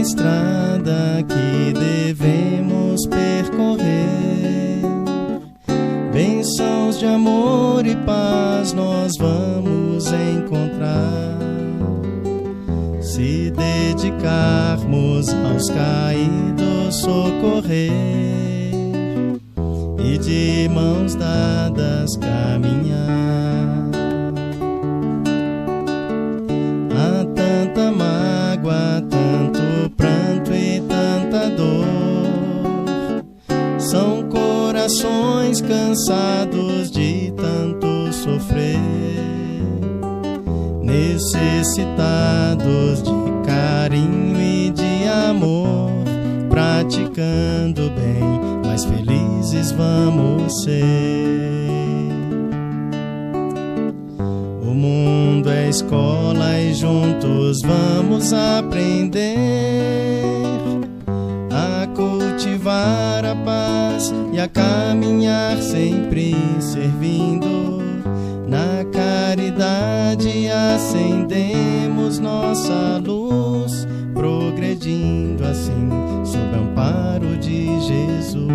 estrada que devemos percorrer. Bênçãos de amor e paz nós vamos encontrar, se dedicarmos aos caídos socorrer e de mãos dadas caminhar. Há tanta mágoa, tanto pranto e tanta dor, são corações cansados de tanto sofrer, necessitados de carinho e de amor, praticando bem, mais felizes vamos ser. O mundo é escola e juntos vamos aprender a cultivar a paz e a caminhar sempre servindo. Na caridade acendemos nossa luz, progredindo assim sob o amparo de Jesus.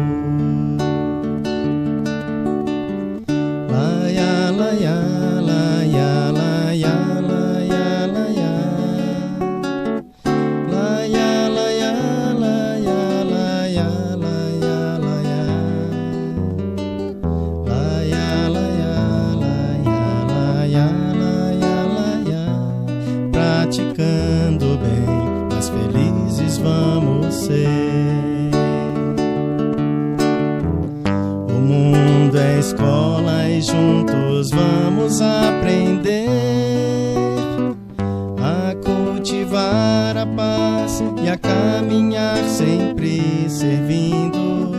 Laia, laia, laia, laia, laia, laia. Laia, laia, laia, laia, laia, laia. Laia, laia, laia, laia, laia. Praticando bem, mais felizes vamos ser. O mundo é escola e juntos vamos aprender a cultivar a paz e a caminhar sempre servindo.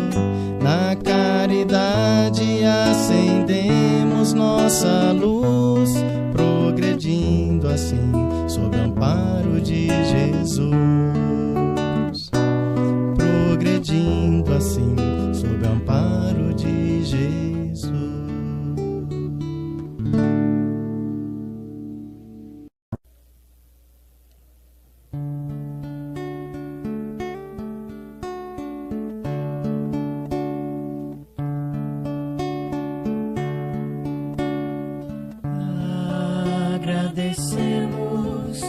Na caridade acendemos nossa luz, progredindo assim sob o amparo de Jesus. Progredindo assim sob o amparo de Jesus. Agradecemos,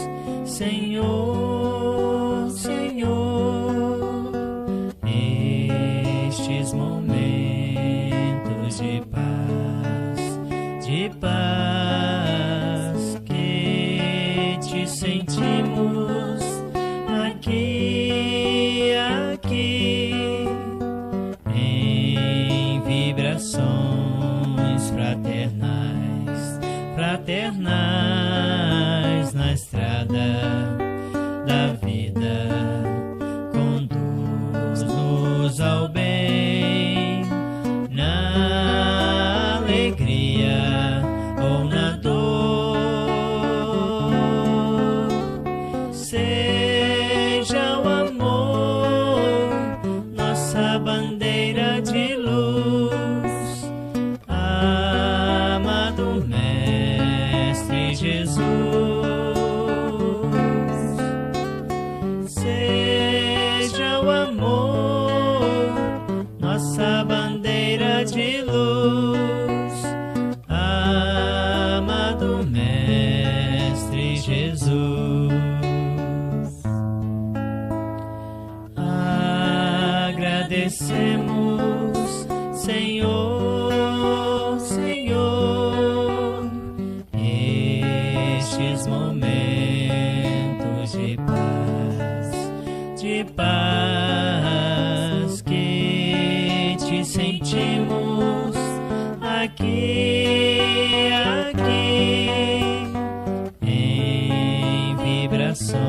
Senhor, Senhor, estes momentos de paz que te sentimos aqui, em vibrações fraternais na estrada da vida. Conduz-nos ao bem, na alegria ou na dor. Seja o amor nossa bandeira de luz, amado Mestre Jesus. Seja o amor nossa bandeira de luz, amado Mestre Jesus. Agradecemos, Senhor, Senhor, estes momentos de paz que te sentimos aqui, em vibrações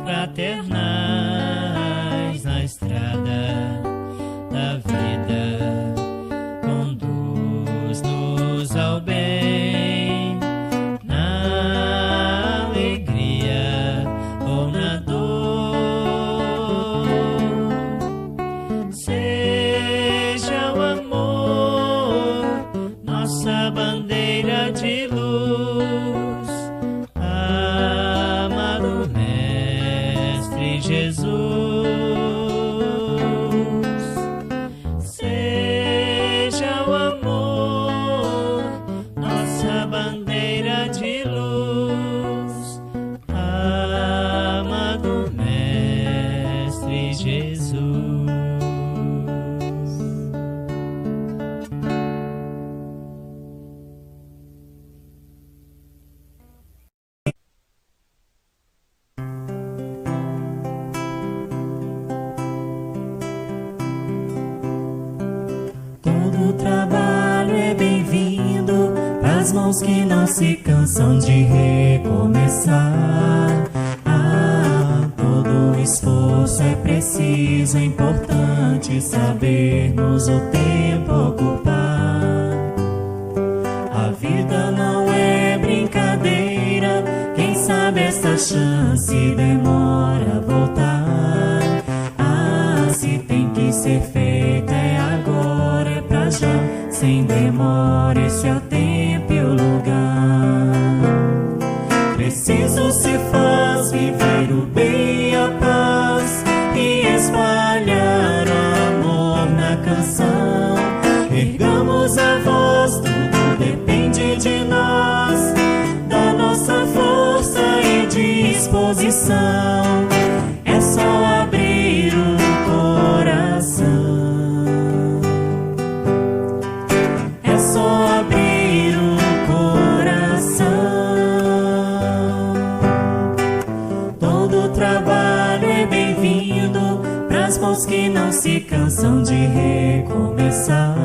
fraternais na estrada da vida. Conduz-nos ao bem, na alegria ou na dor. Seja o mãos que não se cansam de recomeçar. Todo esforço é preciso, é importante sabermos o tempo ocupar. A vida não é brincadeira, quem sabe esta chance demora a voltar. Se tem que ser feita é agora, é pra já, sem demora, esse é o tempo e o lugar. Preciso se faz viver o bem e a paz e espalhar o amor na canção. Ergamos a voz, tudo depende de nós, da nossa força e disposição. É só abrir o coração. É só abrir o coração. Todo trabalho é bem-vindo pras mãos que não se cansam de recomeçar.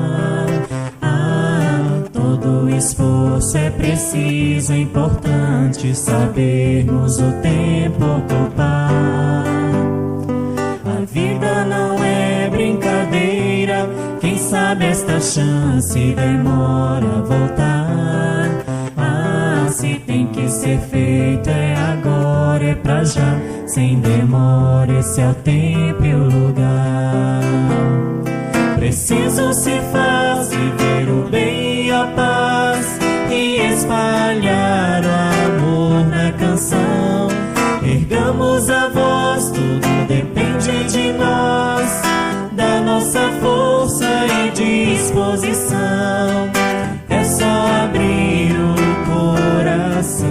Todo esforço é preciso, é importante sabermos o tempo ocupar. A vida não é brincadeira, quem sabe esta chance demora a voltar. Se tem que ser feito é agora, é pra já, sem demora, esse é o tempo e o lugar. Preciso se faz viver o bem e a paz e espalhar o amor na canção. Ergamos a voz, tudo depende de nós, da nossa força e disposição. É só abrir o coração.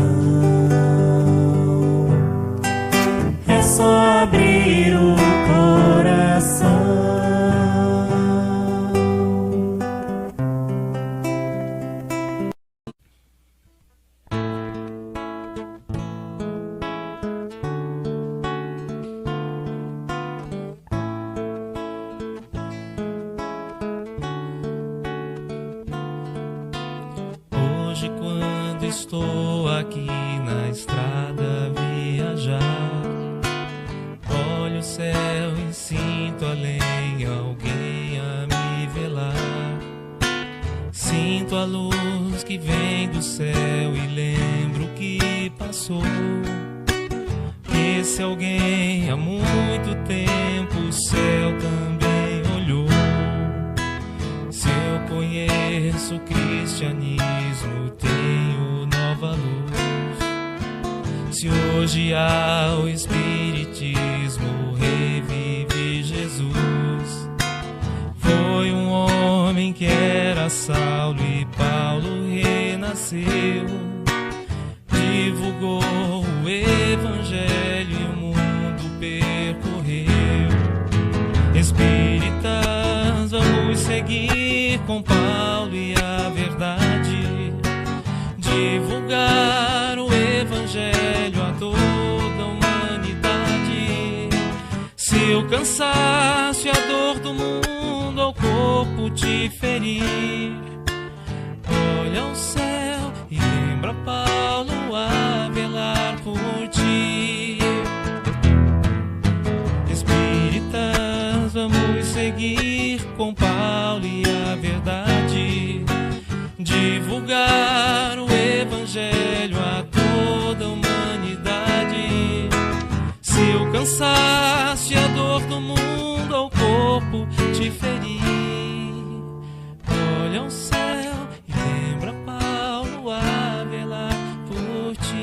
É só abrir o coração. Hoje, quando estou aqui na estrada a viajar, olho o céu e sinto além alguém a me velar. Sinto a luz que vem do céu e lembro o que passou. Esse alguém há muito tempo o céu também olhou. Se eu conheço o cristianismo, tenho nova luz. Se hoje há o espiritismo, revive Jesus. Foi um homem que era Saulo e Paulo renasceu. Divulgou o evangelho e o mundo percorreu. Espíritas, vamos seguir com Paulo e a verdade, divulgar o evangelho a toda a humanidade. Se o cansaço e a dor do mundo ao corpo te ferir, olha ao céu e lembra Paulo a velar por ti. Espíritas, vamos seguir com Paulo e a verdade, divulgar o evangelho a toda a humanidade. Se o cansaço e a dor do mundo ao corpo te ferir, olha ao céu e lembra Paulo a velar por ti.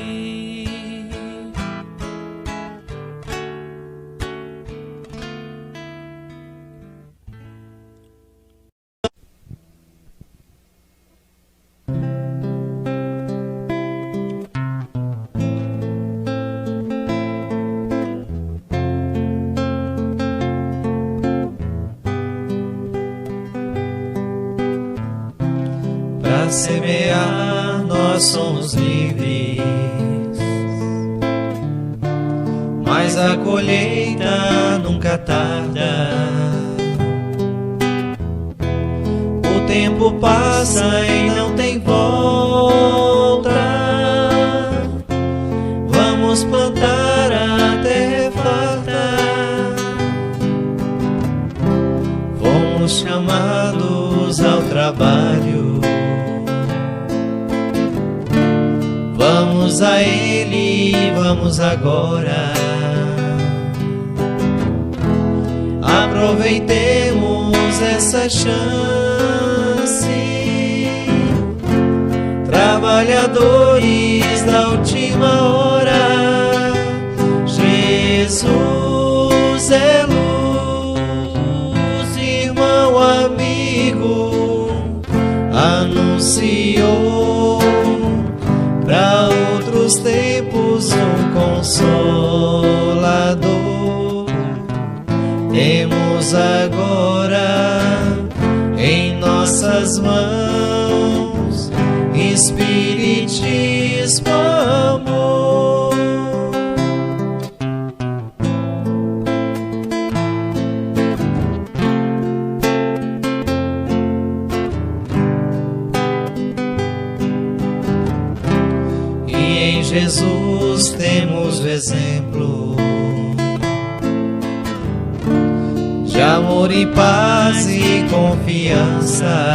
Para semear nós somos livres, mas a colheita nunca tarda. O tempo passa e não tem volta. chamados ao trabalho. Vamos a Ele, vamos agora. Aproveitemos essa chance. Trabalhadores da última hora, Jesus é luz, irmão, amigo, anunciou para outros tempos um consolador. Temos agora em nossas mãos Espiritismo, amor. E em Jesus temos o exemplo de amor e paz e confiança.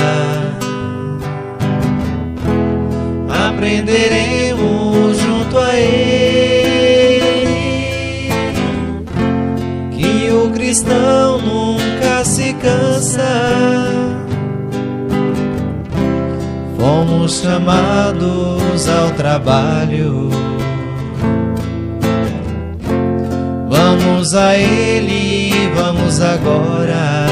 Aprenderemos junto a Ele que o cristão nunca se cansa. Fomos chamados ao trabalho. Vamos a Ele, vamos agora.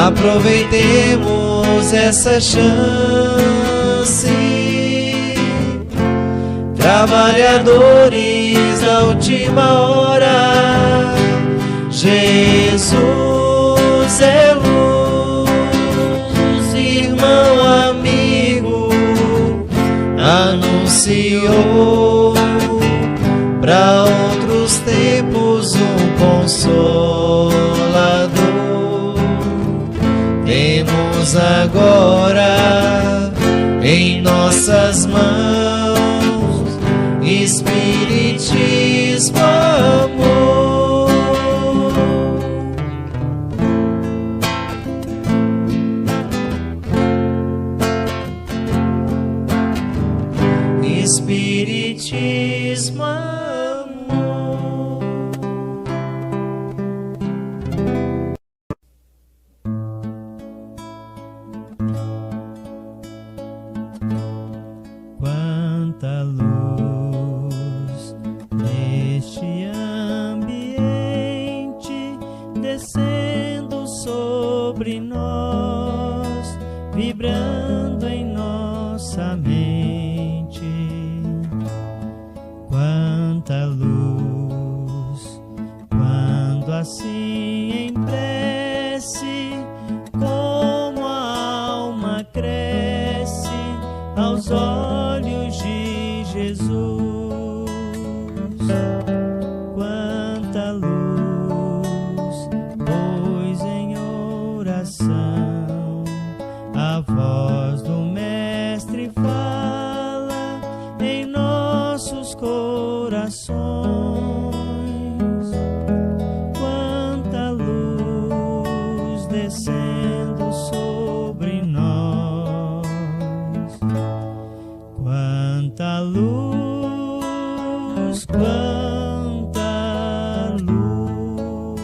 Aproveitemos essa chance. Trabalhadores da última hora, Jesus é luz, irmão, amigo, anunciou para outros tempos um consolador. Temos agora em nossas mãos Espiritismo, amor. Espiritismo, amor. Quanta luz neste ambiente, descendo sobre nós, vibrando em nossa mente. Quanta luz, quando assim em prece, como a alma cresce aos olhos de Jesus. Quanta luz, pois em oração a voz do Mestre fala em nossos corações. Quanta luz descendo sobre nós. Quanta luz, quanta luz.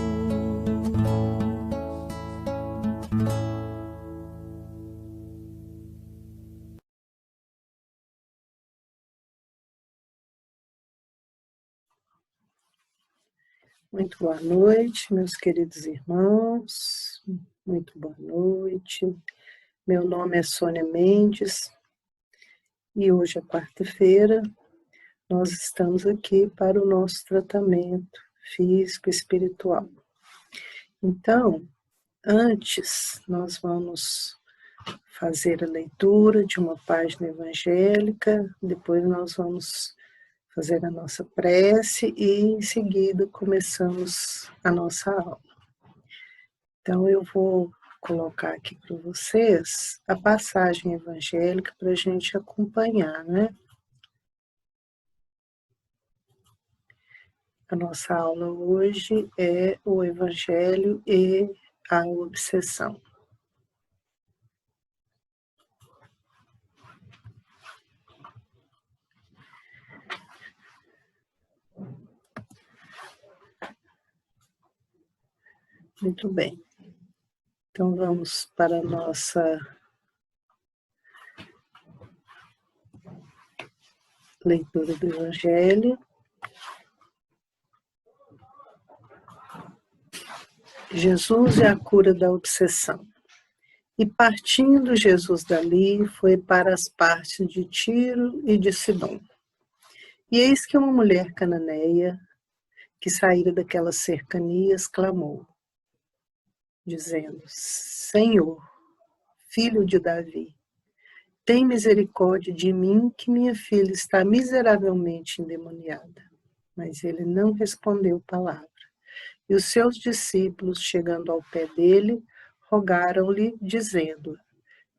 Muito boa noite, meus queridos irmãos. Muito boa noite. Meu nome é Sônia Mendes e hoje é quarta-feira. Nós estamos aqui para o nosso tratamento físico e espiritual. Então, antes nós vamos fazer a leitura de uma página evangélica, depois nós vamos fazer a nossa prece e em seguida começamos a nossa aula. Então eu vou colocar aqui para vocês a passagem evangélica para a gente acompanhar, né? A nossa aula hoje é o Evangelho e a obsessão. Muito bem. Então vamos para a nossa leitura do Evangelho. Jesus é a cura da obsessão. E partindo Jesus dali, foi para as partes de Tiro e de Sidom. E eis que uma mulher cananeia, que saíra daquelas cercanias, clamou, dizendo, Senhor, filho de Davi, tem misericórdia de mim, que minha filha está miseravelmente endemoniada. Mas ele não respondeu palavra. E os seus discípulos, chegando ao pé dele, rogaram-lhe, dizendo,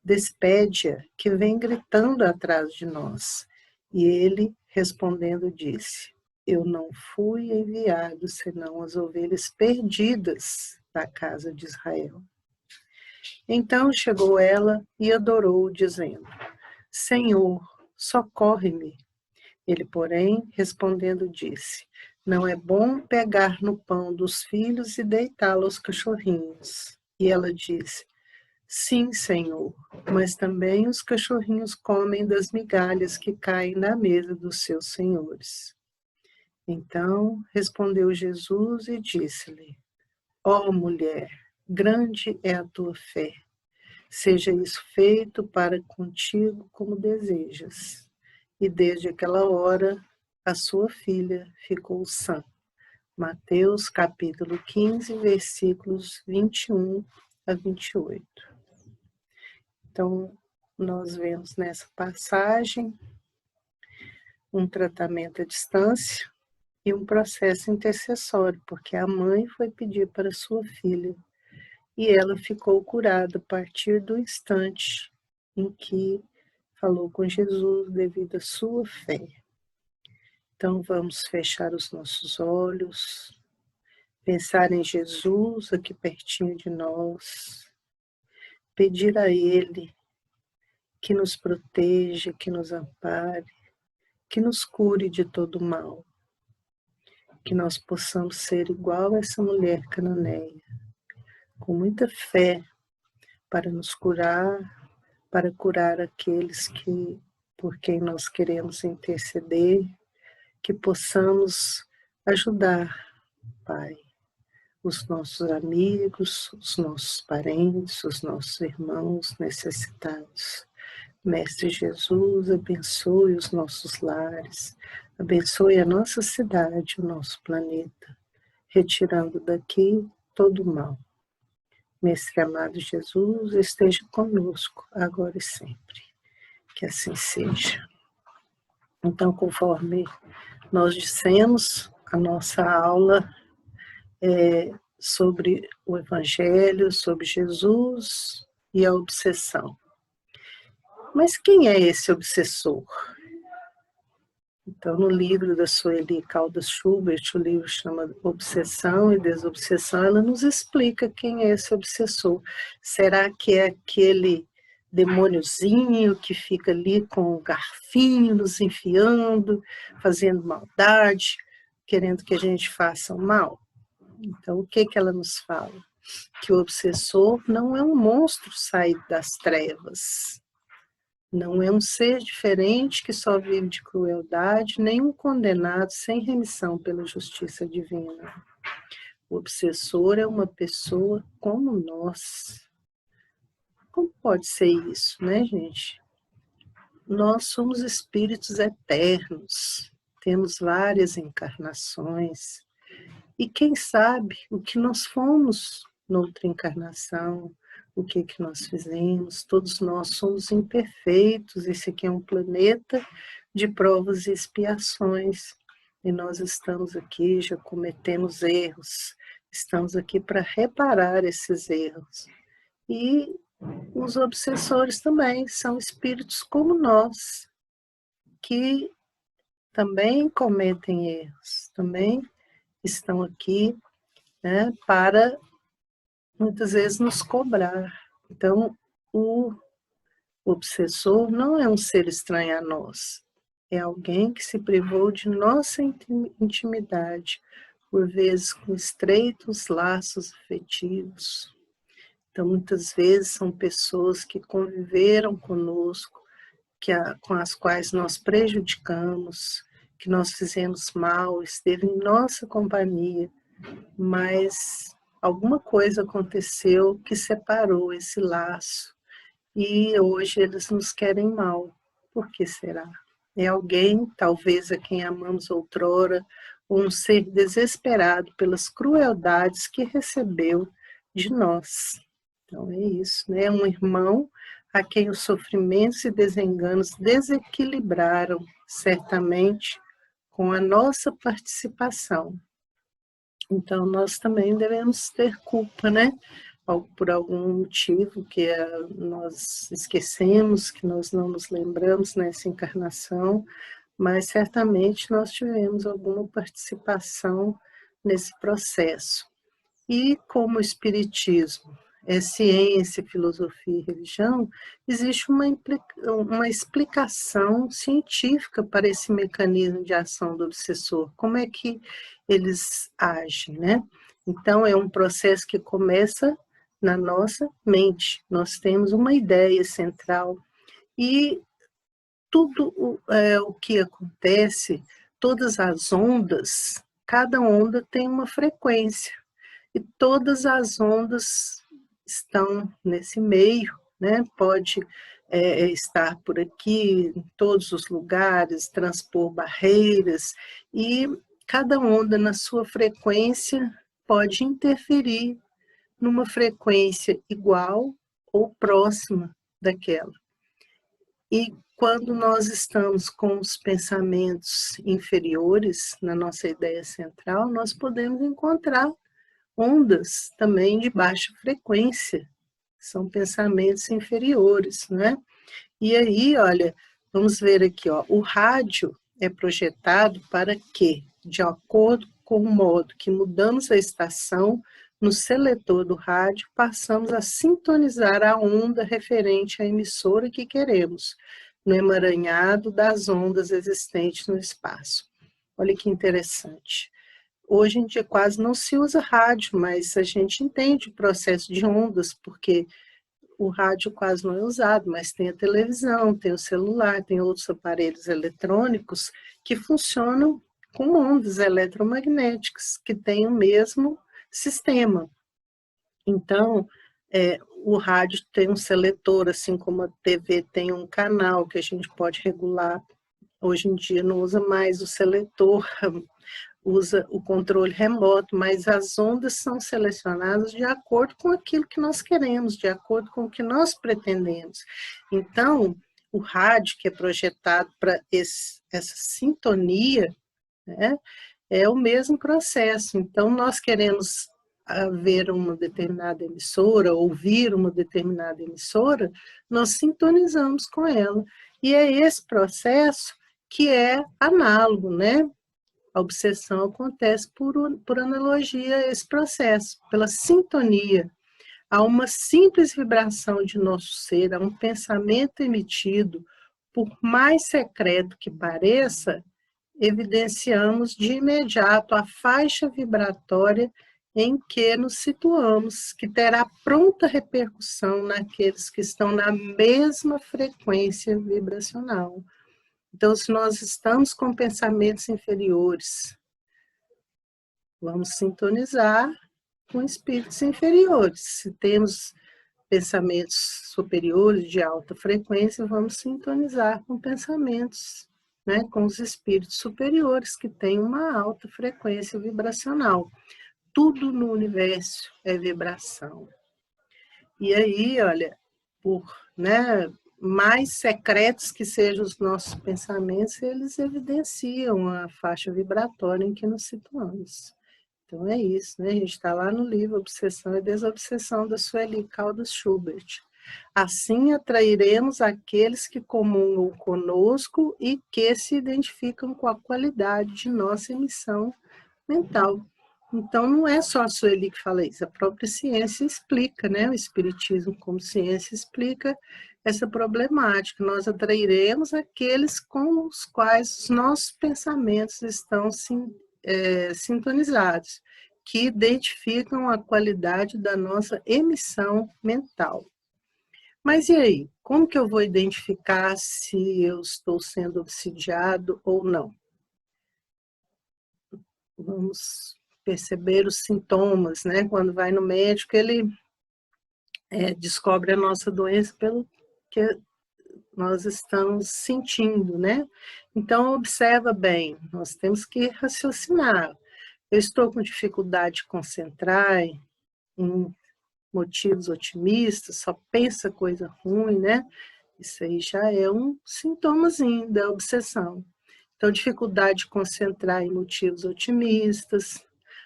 despede-a, que vem gritando atrás de nós. E ele, respondendo, disse, eu não fui enviado, senão as ovelhas perdidas da casa de Israel. Então chegou ela e adorou, dizendo, Senhor, socorre-me. Ele, porém, respondendo, disse, não é bom pegar no pão dos filhos e deitá-lo aos cachorrinhos. E ela disse, sim, Senhor, mas também os cachorrinhos comem das migalhas que caem na mesa dos seus senhores. Então respondeu Jesus e disse-lhe, ó mulher, grande é a tua fé, seja isso feito para contigo como desejas. E desde aquela hora, a sua filha ficou sã. Mateus capítulo 15, versículos 21 a 28. Então, nós vemos nessa passagem um tratamento à distância e um processo intercessório, porque a mãe foi pedir para sua filha e ela ficou curada a partir do instante em que falou com Jesus devido à sua fé. Então vamos fechar os nossos olhos, pensar em Jesus aqui pertinho de nós, pedir a Ele que nos proteja, que nos ampare, que nos cure de todo mal, que nós possamos ser igual a essa mulher cananeia, com muita fé para nos curar, para curar aqueles que, por quem nós queremos interceder, que possamos ajudar, Pai, os nossos amigos, os nossos parentes, os nossos irmãos necessitados. Mestre Jesus, abençoe os nossos lares, abençoe a nossa cidade, o nosso planeta, retirando daqui todo o mal. Mestre amado Jesus, esteja conosco, agora e sempre. Que assim seja. Então, conforme nós dissemos, a nossa aula é sobre o Evangelho, sobre Jesus e a obsessão. Mas quem é esse obsessor? Então, no livro da Sueli Caldas Schubert, o livro chama Obsessão e Desobsessão, ela nos explica quem é esse obsessor. Será que é aquele demôniozinho que fica ali com o garfinho nos enfiando, fazendo maldade, querendo que a gente faça o mal? Então, o que ela nos fala? Que o obsessor não é um monstro saído das trevas, não é um ser diferente que só vive de crueldade, nem um condenado sem remissão pela justiça divina. O obsessor é uma pessoa como nós. Como pode ser isso, né, gente? Nós somos espíritos eternos, temos várias encarnações, e quem sabe o que nós fomos noutra encarnação, o que nós fizemos, todos nós somos imperfeitos, esse aqui é um planeta de provas e expiações, e nós estamos aqui, já cometemos erros, estamos aqui para reparar esses erros. E os obsessores também são espíritos como nós, que também cometem erros, também estão aqui, né, para muitas vezes nos cobrar. Então, o obsessor não é um ser estranho a nós, é alguém que se privou de nossa intimidade, por vezes com estreitos laços afetivos. Então, muitas vezes são pessoas que conviveram conosco, com as quais nós prejudicamos, que nós fizemos mal, esteve em nossa companhia, mas alguma coisa aconteceu que separou esse laço e hoje eles nos querem mal. Por que será? É alguém, talvez a quem amamos outrora, ou um ser desesperado pelas crueldades que recebeu de nós. Então é isso, né? Um irmão a quem os sofrimentos e desenganos desequilibraram, certamente, com a nossa participação. Então, nós também devemos ter culpa, né? Por algum motivo que nós esquecemos, que nós não nos lembramos nessa encarnação, mas certamente nós tivemos alguma participação nesse processo. E como o Espiritismo é ciência, filosofia e religião, existe uma explicação científica para esse mecanismo de ação do obsessor. Como é que eles agem, né? Então, é um processo que começa na nossa mente. Nós temos uma ideia central e tudo o que acontece, todas as ondas, cada onda tem uma frequência. E todas as ondas estão nesse meio, né? Pode estar por aqui, em todos os lugares, transpor barreiras, e cada onda na sua frequência pode interferir numa frequência igual ou próxima daquela. E quando nós estamos com os pensamentos inferiores na nossa ideia central, nós podemos encontrar ondas também de baixa frequência, são pensamentos inferiores, né? E aí, olha, vamos ver aqui, ó, o rádio é projetado para que, de acordo com o modo que mudamos a estação, no seletor do rádio, passamos a sintonizar a onda referente à emissora que queremos, no emaranhado das ondas existentes no espaço. Olha que interessante. Hoje em dia quase não se usa rádio, mas a gente entende o processo de ondas, porque o rádio quase não é usado, mas tem a televisão, tem o celular, tem outros aparelhos eletrônicos que funcionam com ondas eletromagnéticas, que têm o mesmo sistema. Então, o rádio tem um seletor, assim como a TV tem um canal que a gente pode regular. Hoje em dia não usa mais o seletor, usa o controle remoto, mas as ondas são selecionadas de acordo com aquilo que nós queremos, de acordo com o que nós pretendemos. Então, o rádio que é projetado para essa sintonia, né, é o mesmo processo. Então, nós queremos ver uma determinada emissora, ouvir uma determinada emissora, nós sintonizamos com ela. E é esse processo que é análogo, né? A obsessão acontece por analogia a esse processo, pela sintonia. Há uma simples vibração de nosso ser, há um pensamento emitido, por mais secreto que pareça, evidenciamos de imediato a faixa vibratória em que nos situamos, que terá pronta repercussão naqueles que estão na mesma frequência vibracional. Então, se nós estamos com pensamentos inferiores, vamos sintonizar com espíritos inferiores. Se temos pensamentos superiores, de alta frequência, vamos sintonizar com pensamentos, né, com os espíritos superiores, que têm uma alta frequência vibracional. Tudo no universo é vibração. E aí, olha, mais secretos que sejam os nossos pensamentos, eles evidenciam a faixa vibratória em que nos situamos. Então é isso, né? A gente está lá no livro Obsessão e Desobsessão, da Sueli Caldas Schubert. Assim atrairemos aqueles que comungam conosco e que se identificam com a qualidade de nossa emissão mental. Então, não é só a Sueli que fala isso, a própria ciência explica, né? O Espiritismo como ciência explica essa problemática. Nós atrairemos aqueles com os quais os nossos pensamentos estão sintonizados, que identificam a qualidade da nossa emissão mental. Mas e aí? Como que eu vou identificar se eu estou sendo obsidiado ou não? Vamos perceber os sintomas, né? Quando vai no médico, ele descobre a nossa doença pelo que nós estamos sentindo, né? Então, observa bem, nós temos que raciocinar. Eu estou com dificuldade de concentrar em motivos otimistas, só pensa coisa ruim, né? Isso aí já é um sintomazinho da obsessão. Então, dificuldade de concentrar em motivos otimistas,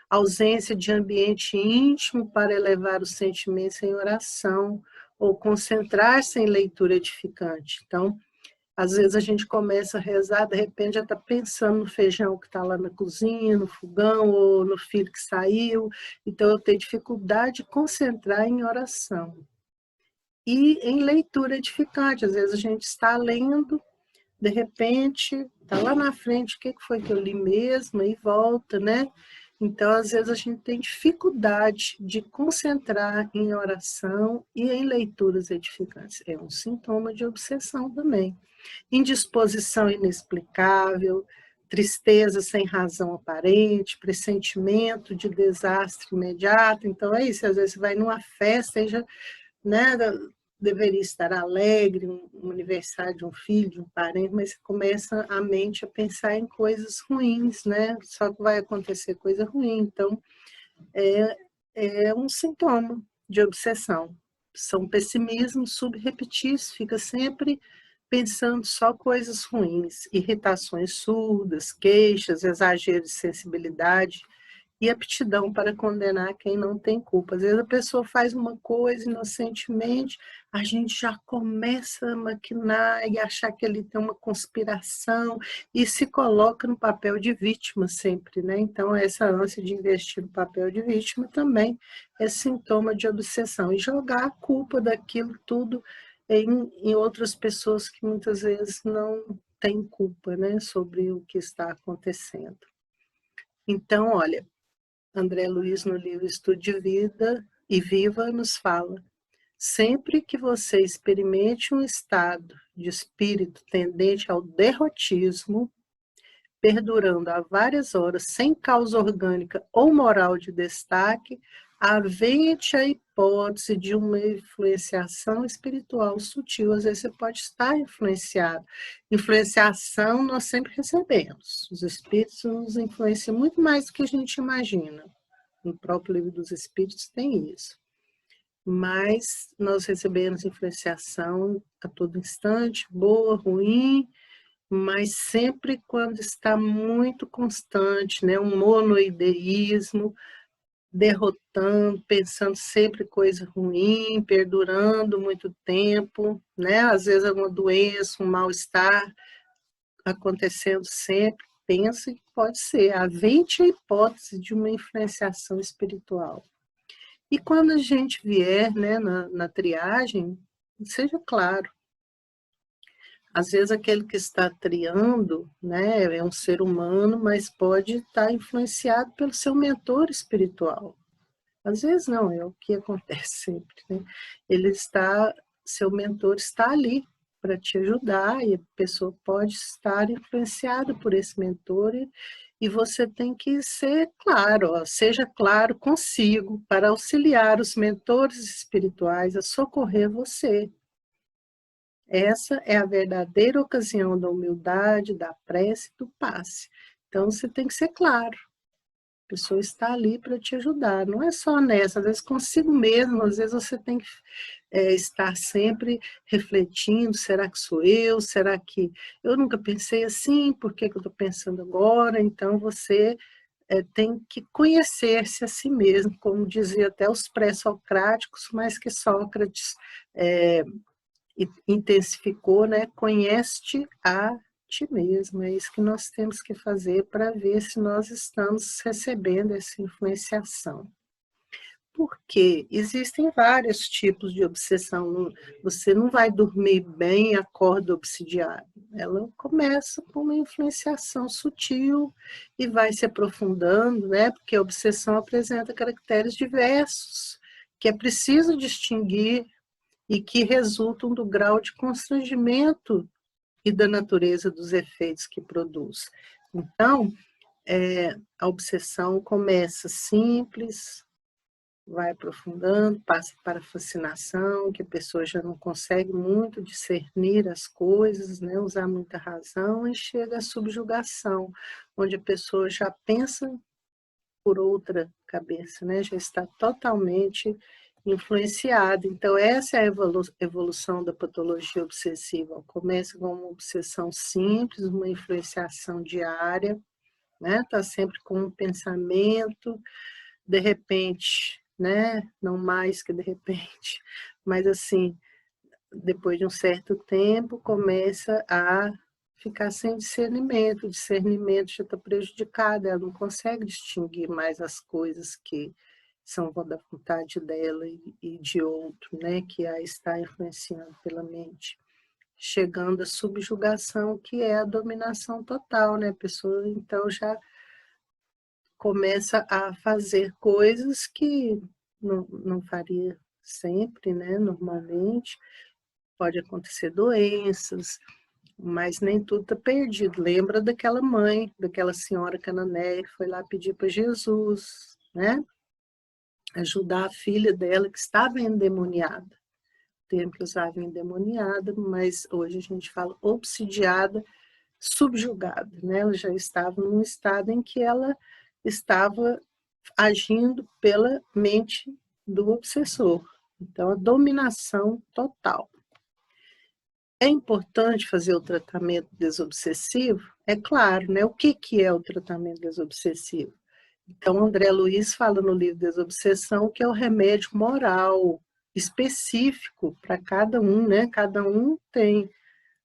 ausência de ambiente íntimo para elevar os sentimentos em oração, ou concentrar-se em leitura edificante. Então, às vezes a gente começa a rezar, de repente já está pensando no feijão que está lá na cozinha, no fogão, ou no filho que saiu. Então, eu tenho dificuldade de concentrar em oração. E em leitura edificante, às vezes a gente está lendo, de repente, está lá na frente, o que foi que eu li mesmo, e volta, né? Então, às vezes a gente tem dificuldade de concentrar em oração e em leituras edificantes. É um sintoma de obsessão também. Indisposição inexplicável, tristeza sem razão aparente, pressentimento de desastre imediato. Então, é isso, às vezes você vai numa festa e já, né, deveria estar alegre, um aniversário de um filho, de um parente, mas começa a mente a pensar em coisas ruins, né? Só que vai acontecer coisa ruim. Então, é um sintoma de obsessão. São pessimismos subrepetícios, fica sempre pensando só coisas ruins, irritações surdas, queixas, exagero de sensibilidade, e aptidão para condenar quem não tem culpa. Às vezes a pessoa faz uma coisa inocentemente, a gente já começa a maquinar e achar que ele tem uma conspiração e se coloca no papel de vítima sempre, né? Então, essa ânsia de investir no papel de vítima também é sintoma de obsessão. E jogar a culpa daquilo tudo em outras pessoas que muitas vezes não têm culpa, né, sobre o que está acontecendo. Então, olha, André Luiz, no livro Estude Vida e Viva, nos fala: sempre que você experimente um estado de espírito tendente ao derrotismo, perdurando há várias horas, sem causa orgânica ou moral de destaque, havente a hipótese de uma influenciação espiritual sutil. Às vezes você pode estar influenciado. Influenciação nós sempre recebemos. Os espíritos nos influenciam muito mais do que a gente imagina. No próprio Livro dos Espíritos tem isso. Mas nós recebemos influenciação a todo instante, boa, ruim, mas sempre quando está muito constante, né? Um monoideísmo, derrotando, pensando sempre coisa ruim, perdurando muito tempo, né? Às vezes alguma doença, um mal-estar acontecendo sempre, pensa que pode ser, havente a hipótese de uma influenciação espiritual. E quando a gente vier, né, na triagem, seja claro, às vezes aquele que está triando, né, é um ser humano, mas pode estar influenciado pelo seu mentor espiritual. Às vezes não, é o que acontece sempre, né? Seu mentor está ali para te ajudar, e a pessoa pode estar influenciada por esse mentor, e você tem que ser claro, ó, seja claro consigo, para auxiliar os mentores espirituais a socorrer você. Essa é a verdadeira ocasião da humildade, da prece e do passe. Então, você tem que ser claro. A pessoa está ali para te ajudar. Não é só nessa, às vezes consigo mesmo, às vezes você tem que estar sempre refletindo, será que sou eu? Será que eu nunca pensei assim? Por que eu estou pensando agora? Então, você tem que conhecer-se a si mesmo, como dizia até os pré-socráticos, mas que Sócrates intensificou, né? Conhece-te a ti mesmo. É isso que nós temos que fazer para ver se nós estamos recebendo essa influenciação. Porque existem vários tipos de obsessão. Você não vai dormir bem e acorda obsidiado. Ela começa com uma influenciação sutil e vai se aprofundando, né? Porque a obsessão apresenta caracteres diversos, que é preciso distinguir e que resultam do grau de constrangimento e da natureza dos efeitos que produz. Então, a obsessão começa simples, vai aprofundando, passa para a fascinação, que a pessoa já não consegue muito discernir as coisas, né, usar muita razão, e chega à subjugação, onde a pessoa já pensa por outra cabeça, né, já está totalmente influenciada. Então, essa é a evolução da patologia obsessiva. Começa com uma obsessão simples, uma influenciação diária, né, está sempre com um pensamento, de repente, né? Não mais que de repente, mas assim, depois de um certo tempo, começa a ficar sem discernimento, o discernimento já está prejudicado, ela não consegue distinguir mais as coisas que são da vontade dela e de outro, né? Que a está influenciando pela mente. Chegando à subjugação, que é a dominação total, né? A pessoa, então, já começa a fazer coisas que não faria sempre, né? Normalmente, pode acontecer doenças, mas nem tudo está perdido. Lembra daquela mãe, daquela senhora cananeia que foi lá pedir para Jesus, né? Ajudar a filha dela que estava endemoniada. O termo que usava endemoniada, mas hoje a gente fala obsidiada, subjugada, né? Ela já estava num estado em que ela estava agindo pela mente do obsessor. Então, a dominação total. É importante fazer o tratamento desobsessivo? É claro, né? O que é o tratamento desobsessivo? Então, André Luiz fala no livro Desobsessão que é o remédio moral específico para cada um, né? Cada um tem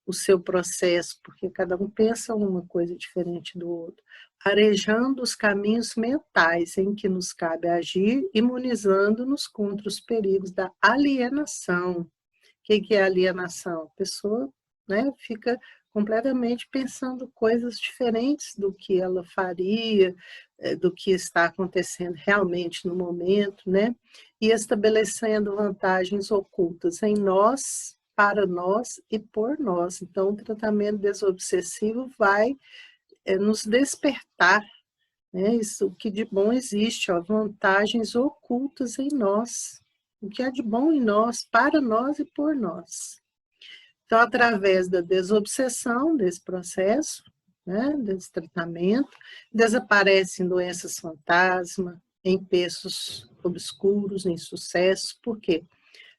o seu processo, porque cada um pensa uma coisa diferente do outro, arejando os caminhos mentais em que nos cabe agir, imunizando-nos contra os perigos da alienação. O que é alienação? A pessoa, né, fica completamente pensando coisas diferentes do que ela faria, do que está acontecendo realmente no momento, né? E estabelecendo vantagens ocultas em nós, para nós e por nós. Então, o tratamento desobsessivo vai nos despertar, né? Isso, o que de bom existe, ó, vantagens ocultas em nós. O que há de bom em nós, para nós e por nós. Então, através da desobsessão, desse processo, né, desse tratamento, desaparecem doenças fantasma, empeços obscuros, insucessos. Por quê?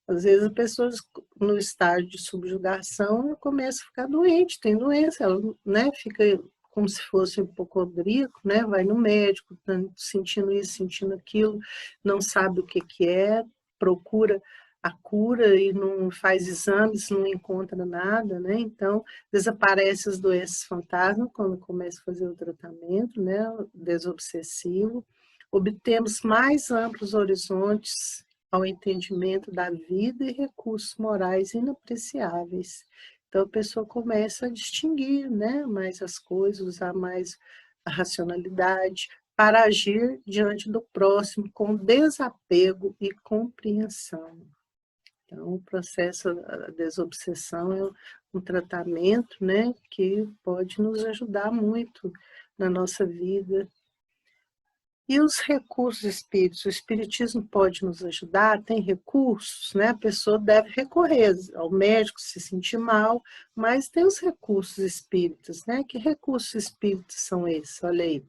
Às vezes as pessoas no estágio de subjugação começam a ficar doente, tem doença, ela, né, fica como se fosse hipocondríaco, né, vai no médico, sentindo isso, sentindo aquilo, não sabe o que é, procura a cura e não faz exames, não encontra nada, né, então desaparecem as doenças fantasma quando começa a fazer o tratamento, né, desobsessivo, obtemos mais amplos horizontes ao entendimento da vida e recursos morais inapreciáveis. Então, a pessoa começa a distinguir, né, mais as coisas, usar mais a racionalidade para agir diante do próximo com desapego e compreensão. Então, o processo da desobsessão é um tratamento, né, que pode nos ajudar muito na nossa vida. E os recursos espíritos? O espiritismo pode nos ajudar? Tem recursos, né? A pessoa deve recorrer ao médico se sentir mal, mas tem os recursos espíritas, né? Que recursos espíritas são esses? Olha aí.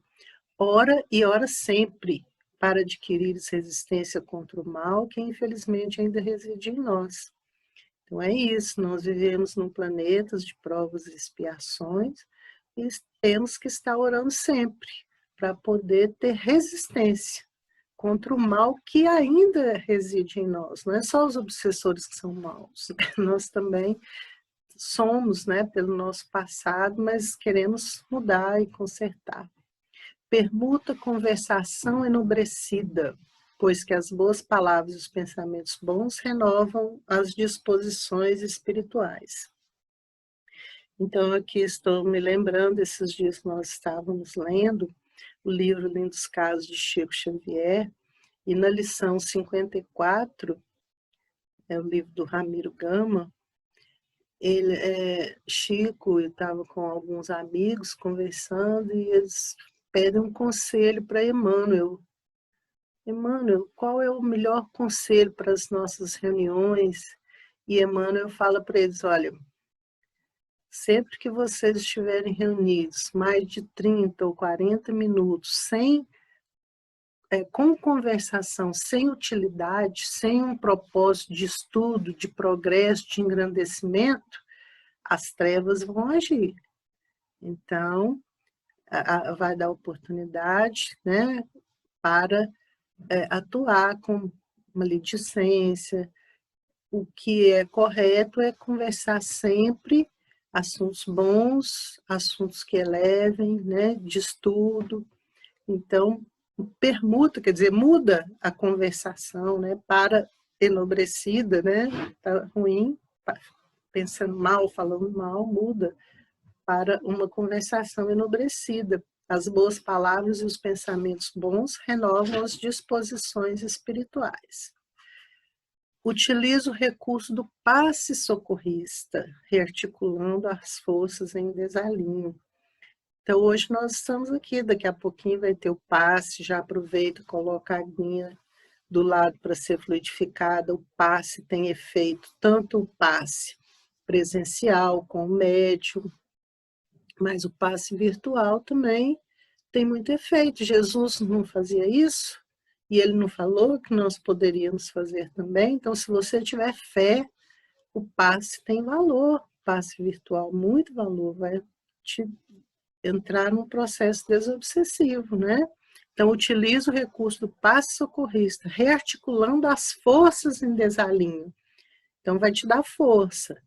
Ora e ora sempre, para adquirir resistência contra o mal, que infelizmente ainda reside em nós. Então é isso, nós vivemos num planeta de provas e expiações e temos que estar orando sempre, para poder ter resistência contra o mal que ainda reside em nós. Não é só os obsessores que são maus, nós também somos, né, pelo nosso passado, mas queremos mudar e consertar. Permuta conversação enobrecida, pois que as boas palavras e os pensamentos bons renovam as disposições espirituais. Então, aqui estou me lembrando, esses dias que nós estávamos lendo o livro Lindos Casos de Chico Xavier, e na lição 54, é o livro do Ramiro Gama, Chico estava com alguns amigos conversando e eles pedem um conselho para Emmanuel. Emmanuel, qual é o melhor conselho para as nossas reuniões? E Emmanuel fala para eles, olha, sempre que vocês estiverem reunidos, mais de 30 ou 40 minutos, com conversação, sem utilidade, sem um propósito de estudo, de progresso, de engrandecimento, as trevas vão agir. Então, vai dar oportunidade, né, para atuar com maledicência. O que é correto é conversar sempre assuntos bons, assuntos que elevem, né, de estudo. Então, permuta, quer dizer, muda a conversação, né, para enobrecida, né, tá ruim, pensando mal, falando mal, muda para uma conversação enobrecida. As boas palavras e os pensamentos bons renovam as disposições espirituais. Utiliza o recurso do passe socorrista, rearticulando as forças em desalinho. Então, hoje nós estamos aqui, daqui a pouquinho vai ter o passe, já aproveita, coloca a aguinha do lado para ser fluidificada. O passe tem efeito, tanto o passe presencial com o médium, mas o passe virtual também tem muito efeito. Jesus não fazia isso, e ele não falou que nós poderíamos fazer também. Então, se você tiver fé, o passe tem valor, passe virtual, muito valor, vai te entrar num processo desobsessivo, né? Então, utiliza o recurso do passe socorrista, rearticulando as forças em desalinho. Então, vai te dar força.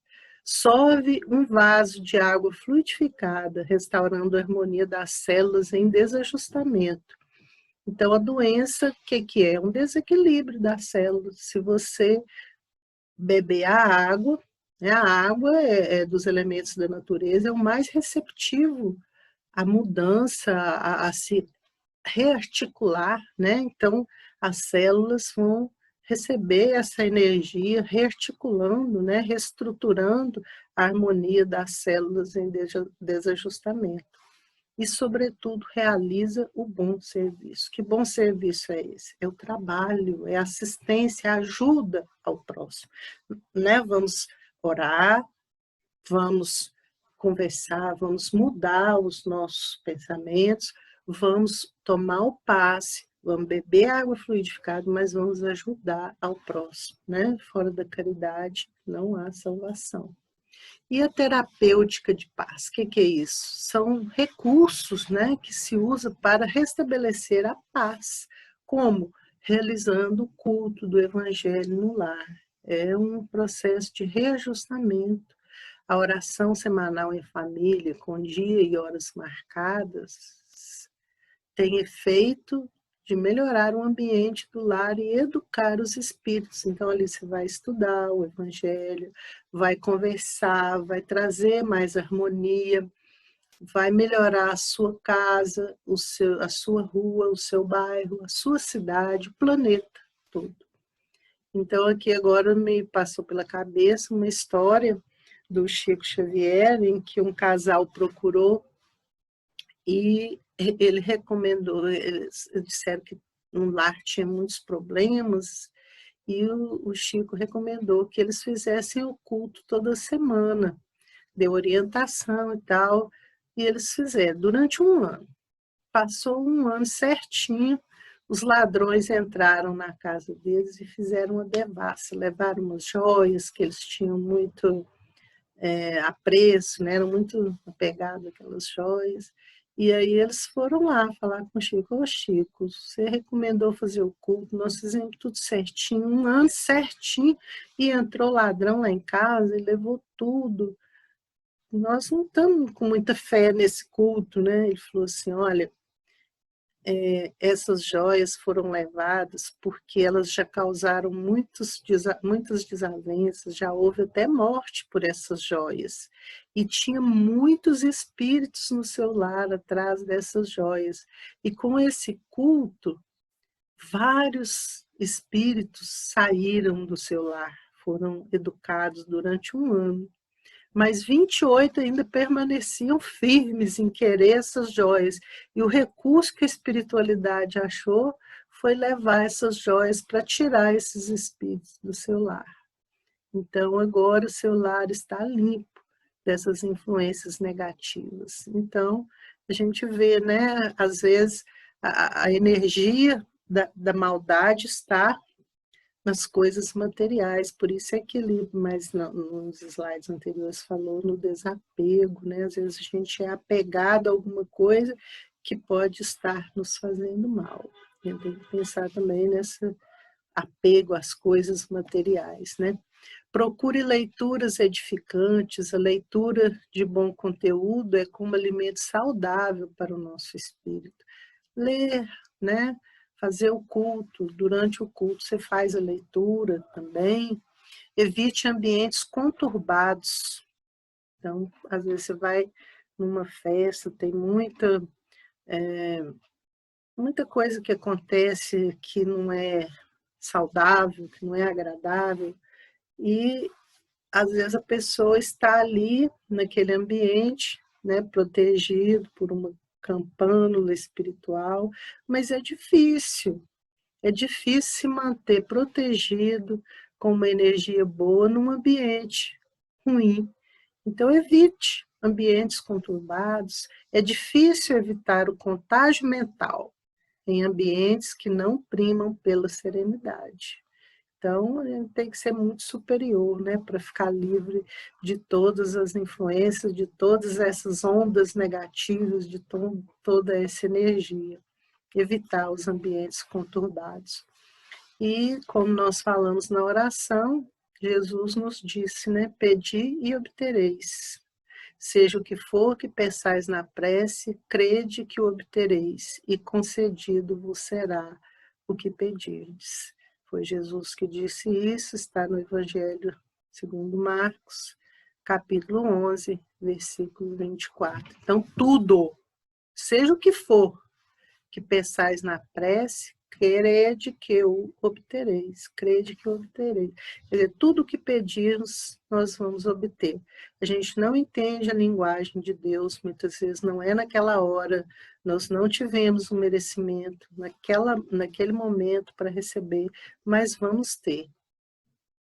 Solve um vaso de água fluidificada, restaurando a harmonia das células em desajustamento. Então, a doença, o que é? Um desequilíbrio das células. Se você beber a água, né, a água é dos elementos da natureza, é o mais receptivo à mudança, a se rearticular, né? Então, as células vão receber essa energia, rearticulando, né? Reestruturando a harmonia das células em desajustamento. E, sobretudo, realiza o bom serviço. Que bom serviço é esse? É o trabalho, é a assistência, a ajuda ao próximo. Né? Vamos orar, vamos conversar, vamos mudar os nossos pensamentos, vamos tomar o passe, vamos beber água fluidificada, mas vamos ajudar ao próximo. Né? Fora da caridade não há salvação. E a terapêutica de paz, o que é isso? São recursos, né, que se usa para restabelecer a paz. Como? Realizando o culto do Evangelho no lar. É um processo de reajustamento. A oração semanal em família, com dia e horas marcadas, tem efeito de melhorar o ambiente do lar e educar os espíritos. Então, ali você vai estudar o Evangelho, vai conversar, vai trazer mais harmonia, vai melhorar a sua casa, a sua rua, o seu bairro, a sua cidade, o planeta todo. Então, aqui agora me passou pela cabeça uma história do Chico Xavier, em que um casal procurou e ele recomendou, eles disseram que no lar tinha muitos problemas, e o Chico recomendou que eles fizessem o culto toda semana, deu orientação e tal, e eles fizeram durante um ano. Passou um ano certinho, os ladrões entraram na casa deles e fizeram uma devassa, levaram umas joias que eles tinham muito apreço, né? Eram muito apegados àquelas joias. E aí eles foram lá falar com o Chico. Ô Chico, você recomendou fazer o culto, nós fizemos tudo certinho, um ano certinho, e entrou ladrão lá em casa e levou tudo. nós não estamos com muita fé nesse culto, né? Ele falou assim, olha, essas joias foram levadas porque elas já causaram muitas desavenças, já houve até morte por essas joias. E tinha muitos espíritos no seu lar atrás dessas joias. E com esse culto, vários espíritos saíram do seu lar, foram educados durante 1 ano. Mas 28 ainda permaneciam firmes em querer essas joias. E o recurso que a espiritualidade achou foi levar essas joias para tirar esses espíritos do seu lar. Então, agora o seu lar está limpo dessas influências negativas. Então, a gente vê, né, às vezes, a energia da maldade está nas coisas materiais, por isso é que ele, mais nos slides anteriores, falou no desapego, né? Às vezes a gente é apegado a alguma coisa que pode estar nos fazendo mal. A gente tem que pensar também nesse apego às coisas materiais, né? Procure leituras edificantes, a leitura de bom conteúdo é como alimento saudável para o nosso espírito. Ler, né? Fazer o culto, durante o culto você faz a leitura também. Evite ambientes conturbados. Então, às vezes você vai numa festa, tem muita coisa que acontece que não é saudável, que não é agradável, e às vezes a pessoa está ali naquele ambiente, né, protegido por uma campânula espiritual, mas é difícil se manter protegido com uma energia boa num ambiente ruim. Então, evite ambientes conturbados. É difícil evitar o contágio mental em ambientes que não primam pela serenidade. Então, a gente tem que ser muito superior, né, para ficar livre de todas as influências, de todas essas ondas negativas, de toda essa energia. Evitar os ambientes conturbados. E, como nós falamos na oração, Jesus nos disse, né, pedi e obtereis. Seja o que for que peçais na prece, crede que o obtereis, e concedido vos será o que pedirdes. Foi Jesus que disse isso, está no Evangelho segundo Marcos, capítulo 11, versículo 24. Então, tudo, seja o que for que peçais na prece, crede que o obtereis, crede que o obtereis. Quer dizer, tudo o que pedirmos, nós vamos obter. A gente não entende a linguagem de Deus, muitas vezes não é naquela hora, nós não tivemos um merecimento naquele momento para receber, mas vamos ter.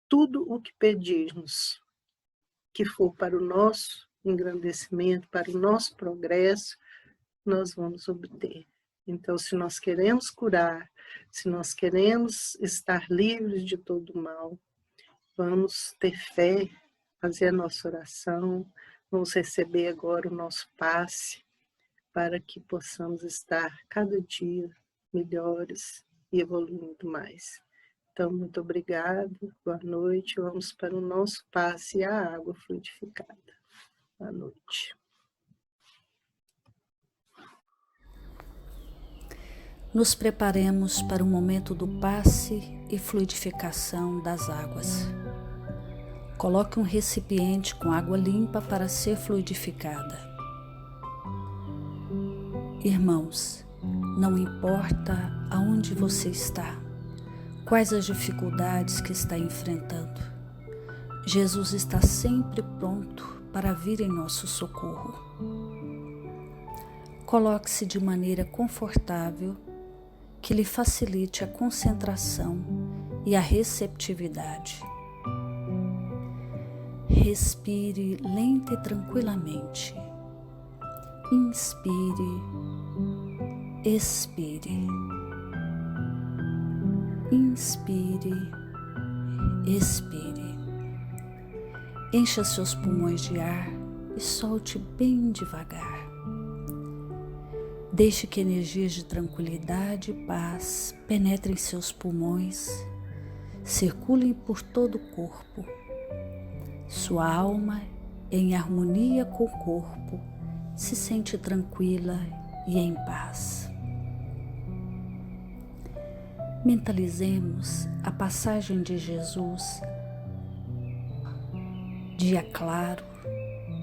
Tudo o que pedirmos, que for para o nosso engrandecimento, para o nosso progresso, nós vamos obter. Então, se nós queremos curar, se nós queremos estar livres de todo mal, vamos ter fé, fazer a nossa oração, vamos receber agora o nosso passe, para que possamos estar cada dia melhores e evoluindo mais. Então, muito obrigada, boa noite, vamos para o nosso passe e a água fluidificada. Boa noite. Nos preparemos para o momento do passe e fluidificação das águas. Coloque um recipiente com água limpa para ser fluidificada. Irmãos, não importa aonde você está, quais as dificuldades que está enfrentando, Jesus está sempre pronto para vir em nosso socorro. Coloque-se de maneira confortável, que lhe facilite a concentração e a receptividade. Respire lenta e tranquilamente. Inspire, expire. Inspire, expire. Encha seus pulmões de ar e solte bem devagar. Deixe que energias de tranquilidade e paz penetrem seus pulmões, circulem por todo o corpo. Sua alma em harmonia com o corpo, se sente tranquila e em paz. Mentalizemos a passagem de Jesus. Dia claro,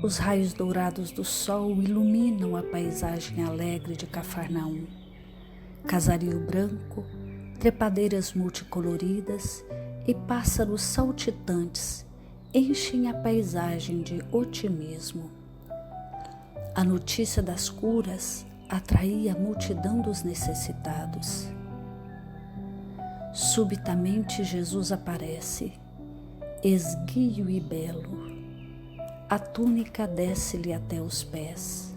os raios dourados do sol iluminam a paisagem alegre de Cafarnaum. Casario branco, trepadeiras multicoloridas e pássaros saltitantes enchem a paisagem de otimismo. A notícia das curas atraía a multidão dos necessitados. Subitamente Jesus aparece, esguio e belo. A túnica desce-lhe até os pés.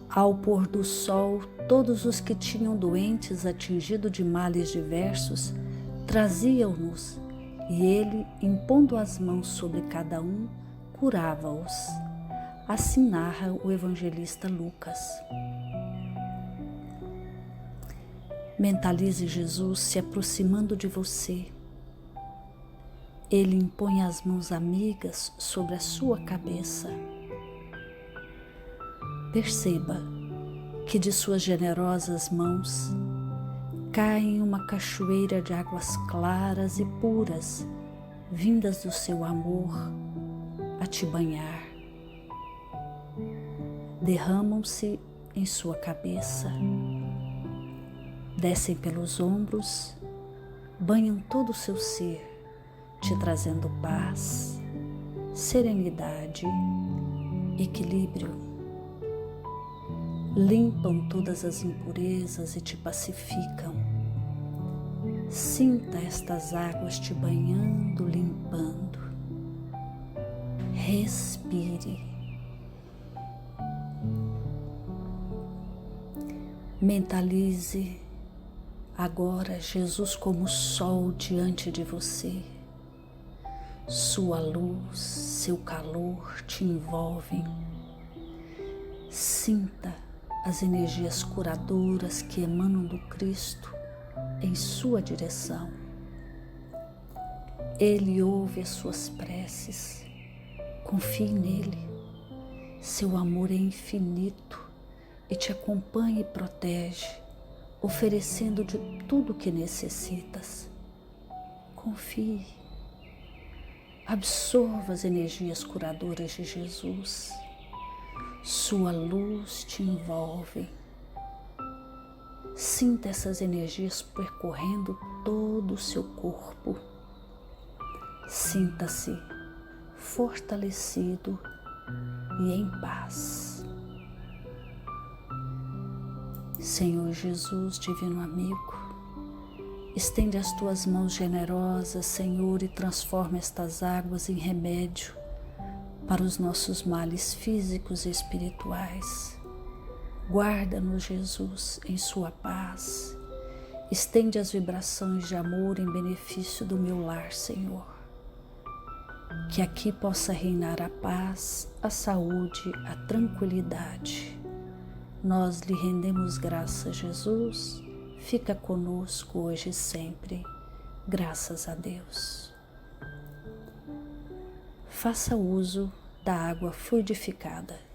Ao pôr do sol, todos os que tinham doentes atingidos de males diversos traziam-nos, e ele, impondo as mãos sobre cada um, curava-os. Assim narra o evangelista Lucas. Mentalize Jesus se aproximando de você. Ele impõe as mãos amigas sobre a sua cabeça. Perceba que de suas generosas mãos caem uma cachoeira de águas claras e puras, vindas do seu amor a te banhar. Derramam-se em sua cabeça, descem pelos ombros, banham todo o seu ser, te trazendo paz, serenidade, equilíbrio. Limpam todas as impurezas e te pacificam. Sinta estas águas te banhando, limpando. Respire. Mentalize agora Jesus como sol diante de você. Sua luz, seu calor te envolvem. Sinta as energias curadoras que emanam do Cristo em sua direção. Ele ouve as suas preces. Confie nele. Seu amor é infinito e te acompanha e protege, oferecendo de tudo o que necessitas. Confie. Absorva as energias curadoras de Jesus. Sua luz te envolve. Sinta essas energias percorrendo todo o seu corpo. Sinta-se fortalecido e em paz. Senhor Jesus, divino amigo, estende as tuas mãos generosas, Senhor, e transforma estas águas em remédio para os nossos males físicos e espirituais. Guarda-nos, Jesus, em sua paz. Estende as vibrações de amor em benefício do meu lar, Senhor. Que aqui possa reinar a paz, a saúde, a tranquilidade. Nós lhe rendemos graças, Jesus. Fica conosco hoje e sempre. Graças a Deus. Faça uso da água fluidificada.